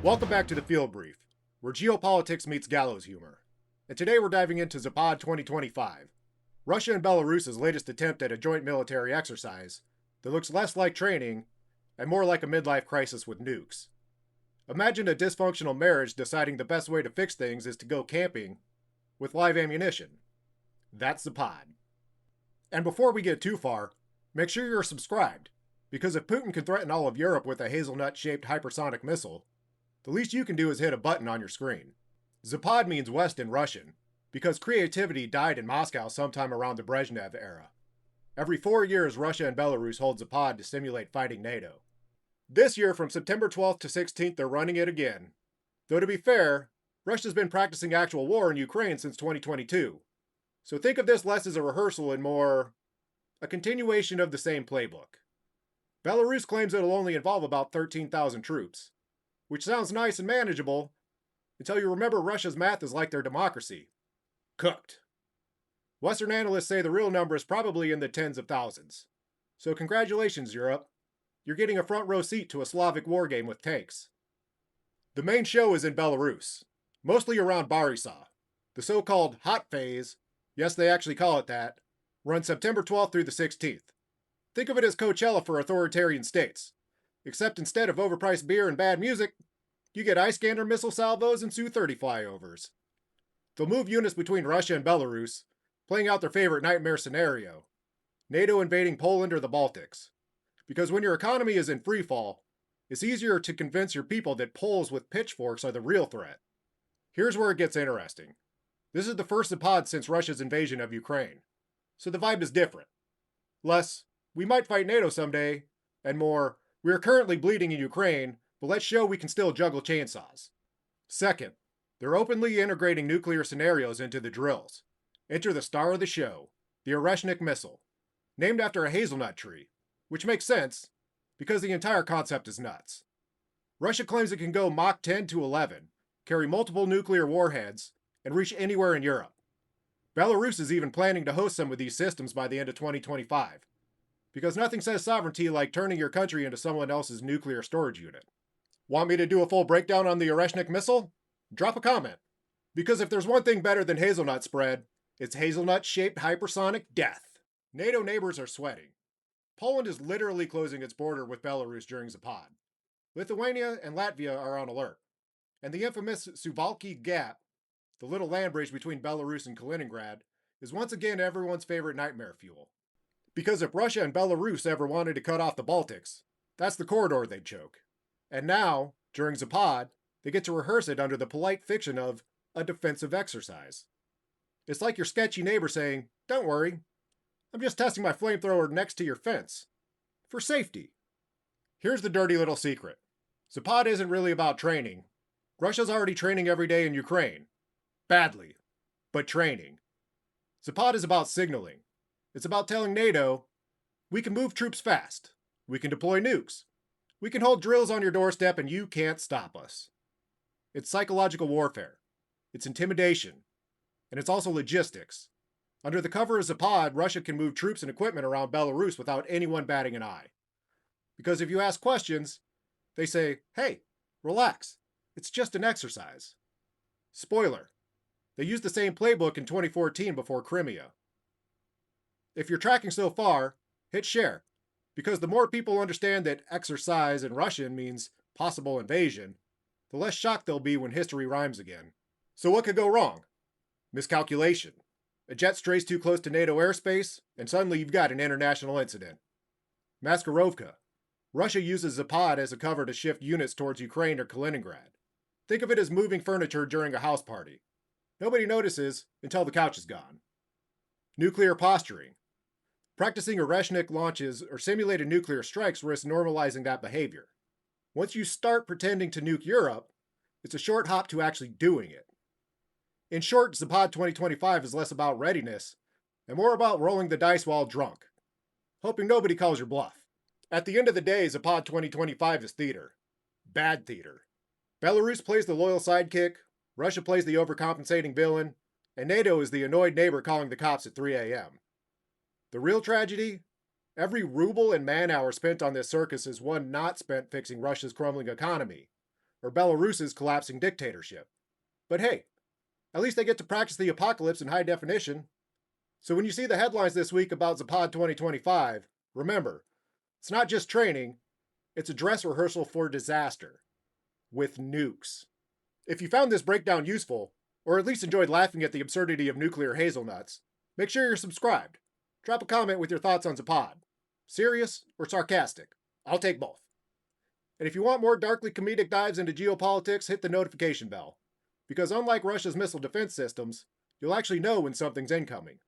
Welcome back to the Field Brief, where geopolitics meets gallows humor. And today we're diving into Zapad-25, Russia and Belarus's latest attempt at a joint military exercise that looks less like training and more like a midlife crisis with nukes. Imagine a dysfunctional marriage deciding the best way to fix things is to go camping with live ammunition. That's Zapad. And before we get too far, make sure you're subscribed, because if Putin can threaten all of Europe with a hazelnut-shaped hypersonic missile, the least you can do is hit a button on your screen. Zapad means West in Russian, because creativity died in Moscow sometime around the Brezhnev era. Every 4 years, Russia and Belarus hold Zapad to simulate fighting NATO. This year, from September 12th to 16th, they're running it again. Though to be fair, Russia's been practicing actual war in Ukraine since 2022. So think of this less as a rehearsal and more a continuation of the same playbook. Belarus claims it'll only involve about 13,000 troops, which sounds nice and manageable until you remember Russia's math is like their democracy. Cooked. Western analysts say the real number is probably in the tens of thousands. So congratulations, Europe. You're getting a front row seat to a Slavic war game with tanks. The main show is in Belarus, mostly around Borisov. The so-called hot phase, yes, they actually call it that, runs September 12th through the 16th. Think of it as Coachella for authoritarian states, except instead of overpriced beer and bad music, you get Iskander missile salvos and Su-30 flyovers. They'll move units between Russia and Belarus, playing out their favorite nightmare scenario, NATO invading Poland or the Baltics. Because when your economy is in freefall, it's easier to convince your people that Poles with pitchforks are the real threat. Here's where it gets interesting. This is the first Zapad since Russia's invasion of Ukraine, so the vibe is different. Less, we might fight NATO someday, and more, we are currently bleeding in Ukraine, but let's show we can still juggle chainsaws. Second, they're openly integrating nuclear scenarios into the drills. Enter the star of the show, the Oreshnik missile, named after a hazelnut tree, which makes sense because the entire concept is nuts. Russia claims it can go Mach 10 to 11, carry multiple nuclear warheads, and reach anywhere in Europe. Belarus is even planning to host some of these systems by the end of 2025, because nothing says sovereignty like turning your country into someone else's nuclear storage unit. Want me to do a full breakdown on the Oreshnik missile? Drop a comment. Because if there's one thing better than hazelnut spread, it's hazelnut-shaped hypersonic death. NATO neighbors are sweating. Poland is literally closing its border with Belarus during Zapad. Lithuania and Latvia are on alert. And the infamous Suwalki Gap, the little land bridge between Belarus and Kaliningrad, is once again everyone's favorite nightmare fuel. Because if Russia and Belarus ever wanted to cut off the Baltics, that's the corridor they'd choke. And now, during Zapad, they get to rehearse it under the polite fiction of a defensive exercise. It's like your sketchy neighbor saying, "Don't worry, I'm just testing my flamethrower next to your fence. For safety." Here's the dirty little secret. Zapad isn't really about training. Russia's already training every day in Ukraine. Badly, but training. Zapad is about signaling. It's about telling NATO, we can move troops fast. We can deploy nukes. We can hold drills on your doorstep and you can't stop us. It's psychological warfare. It's intimidation. And it's also logistics. Under the cover of Zapad, Russia can move troops and equipment around Belarus without anyone batting an eye. Because if you ask questions, they say, hey, relax. It's just an exercise. Spoiler. They used the same playbook in 2014 before Crimea. If you're tracking so far, hit share, because the more people understand that exercise in Russian means possible invasion, the less shocked they'll be when history rhymes again. So what could go wrong? Miscalculation. A jet strays too close to NATO airspace, and suddenly you've got an international incident. Maskirovka. Russia uses Zapad as a cover to shift units towards Ukraine or Kaliningrad. Think of it as moving furniture during a house party. Nobody notices until the couch is gone. Nuclear posturing. Practicing Oreshnik launches or simulated nuclear strikes risks normalizing that behavior. Once you start pretending to nuke Europe, it's a short hop to actually doing it. In short, Zapad 2025 is less about readiness and more about rolling the dice while drunk, hoping nobody calls your bluff. At the end of the day, Zapad 2025 is theater. Bad theater. Belarus plays the loyal sidekick, Russia plays the overcompensating villain, and NATO is the annoyed neighbor calling the cops at 3 a.m. The real tragedy? Every ruble and man-hour spent on this circus is one not spent fixing Russia's crumbling economy, or Belarus's collapsing dictatorship. But hey, at least they get to practice the apocalypse in high definition. So when you see the headlines this week about Zapad 2025, remember, it's not just training, it's a dress rehearsal for disaster. With nukes. If you found this breakdown useful, or at least enjoyed laughing at the absurdity of nuclear hazelnuts, make sure you're subscribed. Drop a comment with your thoughts on Zapad. Serious or sarcastic? I'll take both. And if you want more darkly comedic dives into geopolitics, hit the notification bell. Because unlike Russia's missile defense systems, you'll actually know when something's incoming.